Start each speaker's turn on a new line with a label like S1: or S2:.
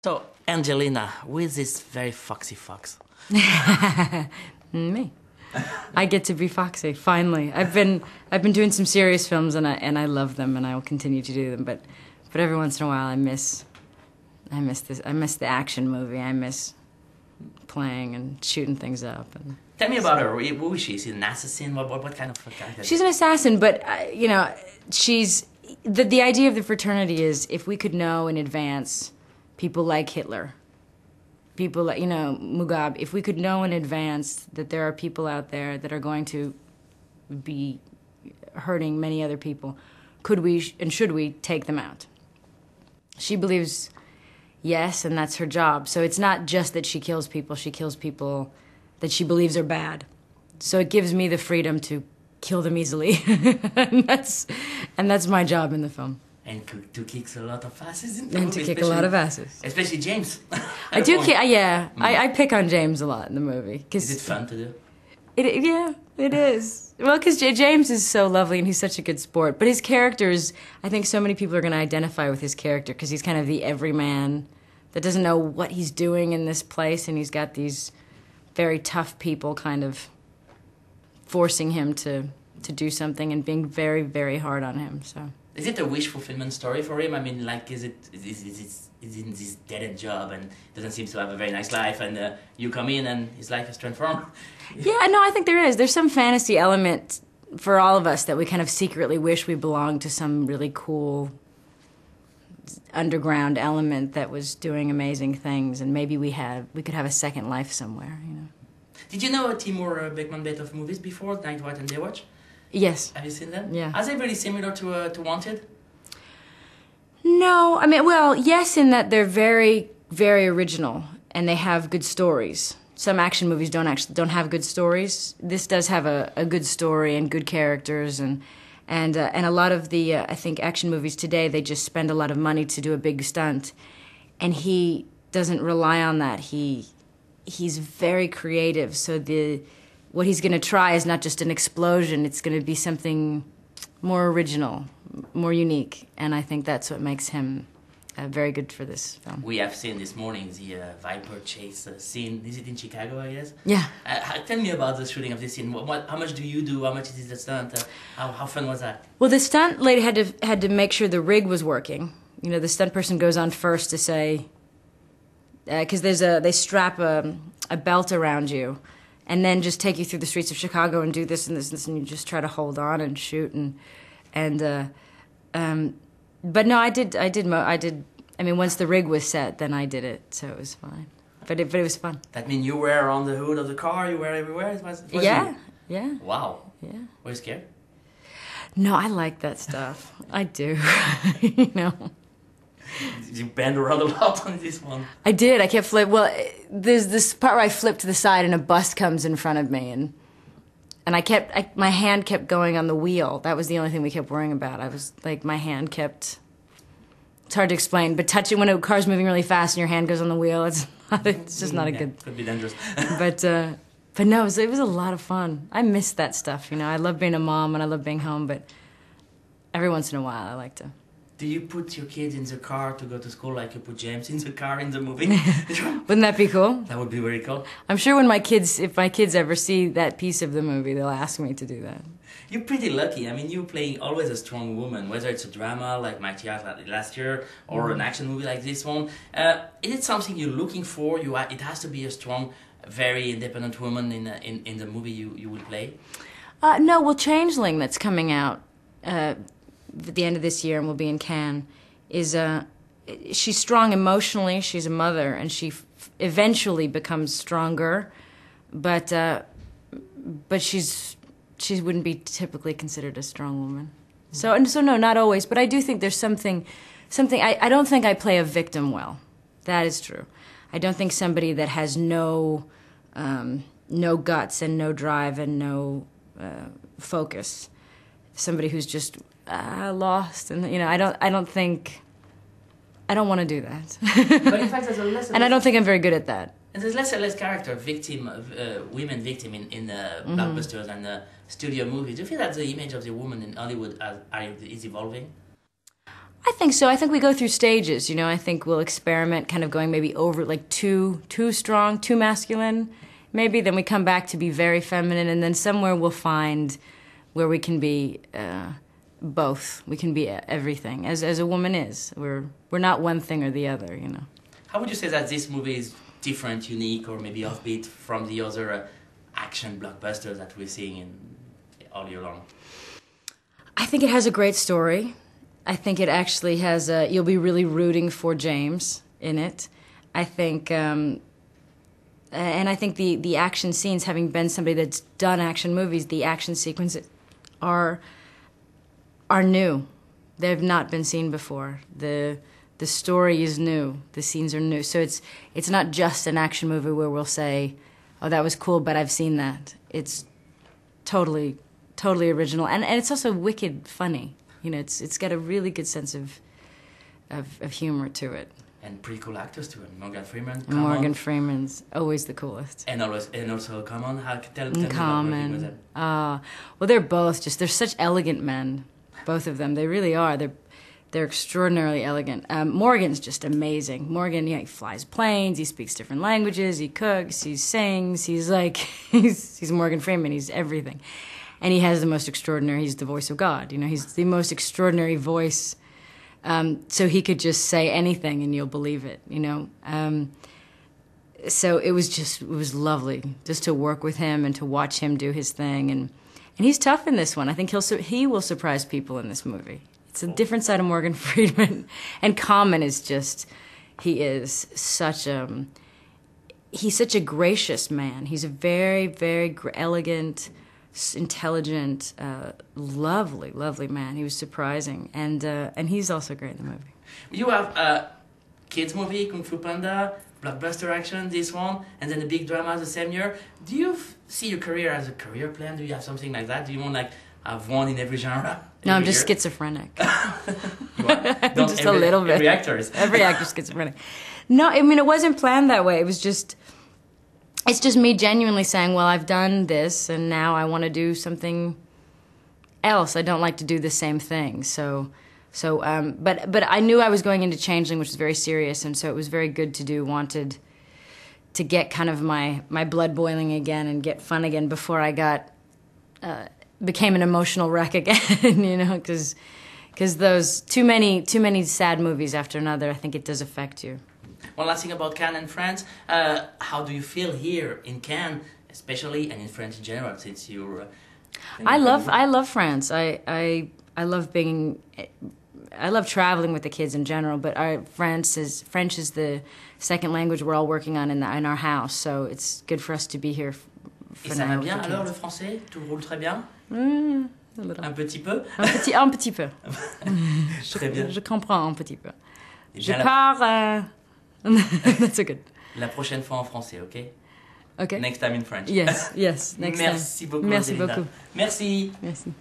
S1: So, Angelina, who is this very foxy fox?
S2: Me. I get to be foxy, finally. I've been doing some serious films and I love them and I will continue to do them, but every once in a while I miss the action movie. I miss playing and shooting things up. And
S1: Tell me about her. Who is she? Is she an assassin? What kind of character?
S2: she's an assassin, but you know, she's the idea of the fraternity is if we could know in advance people like Hitler, people like, Mugabe, if we could know in advance that there are people out there that are going to be hurting many other people, could we and should we take them out? She believes yes, and that's her job. So it's not just that she kills people that she believes are bad. So it gives me the freedom to kill them easily. and that's my job in the film.
S1: And to kick a lot of asses in the
S2: And
S1: movie,
S2: to kick a lot of asses.
S1: Especially James.
S2: I do, yeah. I pick on James a lot in the movie.
S1: Is it fun to do?
S2: Yeah, it is. Well, because James is so lovely and he's such a good sport. But his character is, I think so many people are going to identify with his character because he's kind of the everyman that doesn't know what he's doing in this place, and he's got these very tough people kind of forcing him to do something and being very, very hard on him, so...
S1: Is it a wish fulfillment story for him? I mean, like, is in this dead-end job and doesn't seem to have a very nice life, and you come in and his life is transformed?
S2: Yeah, no, I think there is. There's some fantasy element for all of us that we kind of secretly wish we belonged to some really cool underground element that was doing amazing things, and maybe we could have a second life somewhere,
S1: Did you know Timur Bekmambetov movies before, Night Watch and Day Watch?
S2: Yes.
S1: Have you seen them?
S2: Yeah.
S1: Are they really similar to Wanted?
S2: No, I mean, well, yes, in that they're very, very original and they have good stories. Some action movies don't have good stories. This does have a good story and good characters, and a lot of the I think action movies today, they just spend a lot of money to do a big stunt, and he doesn't rely on that. He's very creative, so what he's going to try is not just an explosion, it's going to be something more original, more unique, and I think that's what makes him very good for this film.
S1: We have seen this morning the Viper chase scene. Is it in Chicago, I guess?
S2: Yeah.
S1: Tell me about the shooting of this scene. How much do you do? How much is the stunt? How fun was that?
S2: Well, the stunt lady had to make sure the rig was working. The stunt person goes on first to say, because they strap a belt around you, and then just take you through the streets of Chicago and do this and this and this, and you just try to hold on and shoot but no, I did. I mean, once the rig was set, then I did it, so it was fine. But it was fun.
S1: That means you were on the hood of the car. You were everywhere. It was
S2: yeah.
S1: You?
S2: Yeah.
S1: Wow.
S2: Yeah.
S1: Were you scared?
S2: No, I like that stuff. I do.
S1: You bend around a lot on this one.
S2: I did. I kept flipping. Well, there's this part where I flipped to the side and a bus comes in front of me, and my hand kept going on the wheel. That was the only thing we kept worrying about. I was like, my hand kept. It's hard to explain, but touching when a car's moving really fast and your hand goes on the wheel, it's just not a good.
S1: Could be dangerous.
S2: but no, it was a lot of fun. I miss that stuff. I love being a mom and I love being home, but every once in a while I like to.
S1: Do you put your kids in the car to go to school like you put James in the car in the movie?
S2: Wouldn't that be cool?
S1: That would be very cool.
S2: I'm sure if my kids ever see that piece of the movie, they'll ask me to do that.
S1: You're pretty lucky. I mean, you're playing always a strong woman, whether it's a drama like My Child last year or an action movie like this one. Is it something you're looking for? It has to be a strong, very independent woman in the movie you would play?
S2: No, well, Changeling, that's coming out at the end of this year and will be in Cannes, she's strong emotionally. She's a mother, and she eventually becomes stronger, but she wouldn't be typically considered a strong woman. So no, not always, but I do think there's something. I don't think I play a victim well. That is true. I don't think somebody that has no guts and no drive and no focus, somebody who's just lost, and I don't want to do that.
S1: But in fact, there's a lesson.
S2: And I don't think I'm very good at that.
S1: And there's less and less character victim, women victim in blockbusters and studio movies. Do you feel that the image of the woman in Hollywood is evolving?
S2: I think so. I think we go through stages, you know. I think we'll experiment kind of going maybe over like too strong, too masculine, maybe. Then we come back to be very feminine, and then somewhere we'll find where we can be both. We can be everything, as a woman is. We're not one thing or the other, you know.
S1: How would you say that this movie is different, unique, or maybe offbeat from the other action blockbusters that we're seeing in all year long?
S2: I think it has a great story. I think it actually has you'll be really rooting for James in it. I think, and I think the action scenes, having been somebody that's done action movies, the action sequences are new. They've not been seen before. The story is new. The scenes are new. So it's not just an action movie where we'll say, "Oh, that was cool," but I've seen that. It's totally original, and it's also wicked funny. You know, it's got a really good sense of humor to it.
S1: And pretty cool actors too. Morgan Freeman.
S2: Morgan Freeman's always the coolest.
S1: And also Common. Tell me
S2: Common.
S1: about working with them.
S2: Well, they're such elegant men, both of them. They really are. They're extraordinarily elegant. Morgan's just amazing. Morgan, he flies planes. He speaks different languages. He cooks. He sings. He's like he's Morgan Freeman. He's everything. And he has the most extraordinary, he's the voice of God, you know, he's the most extraordinary voice. So he could just say anything and you'll believe it, you know. So it was lovely just to work with him and to watch him do his thing. And he's tough in this one. I think he will surprise people in this movie. It's a different side of Morgan Freeman. And Common is just, he's such a gracious man. He's a very, very elegant, intelligent, lovely man. He was surprising, and he's also great in the movie.
S1: You have a kids movie, Kung Fu Panda, blockbuster action, this one, and then a big drama the same year. Do you see your career as a career plan? Do you have something like that? Do you want have one in every genre?
S2: No, I'm just schizophrenic.
S1: You are?
S2: Just a little bit.
S1: Every actor is.
S2: Every actor's schizophrenic. No, I mean, it wasn't planned that way. It's just me genuinely saying, well, I've done this, and now I want to do something else. I don't like to do the same thing. But I knew I was going into Changeling, which was very serious, and so it was very good to do. Wanted to get kind of my blood boiling again and get fun again before I became an emotional wreck again. You know, because those too many sad movies after another, I think it does affect you.
S1: One last thing about Cannes and France. How do you feel here in Cannes, especially, and in France in general, since you're...
S2: I love France. I love traveling with the kids in general, but French is the second language we're all working on in our house, so it's good for us to be here.
S1: Et ça va bien alors, le français? Tout roule très bien? Un petit peu?
S2: Un petit peu.
S1: Très bien.
S2: Je comprends un petit peu. Je pars... That's a good.
S1: La prochaine fois en français, ok?
S2: Okay.
S1: Next time in French.
S2: Yes, next time.
S1: Merci beaucoup.
S2: Merci
S1: Angelina.
S2: beaucoup.
S1: Merci.
S2: Merci.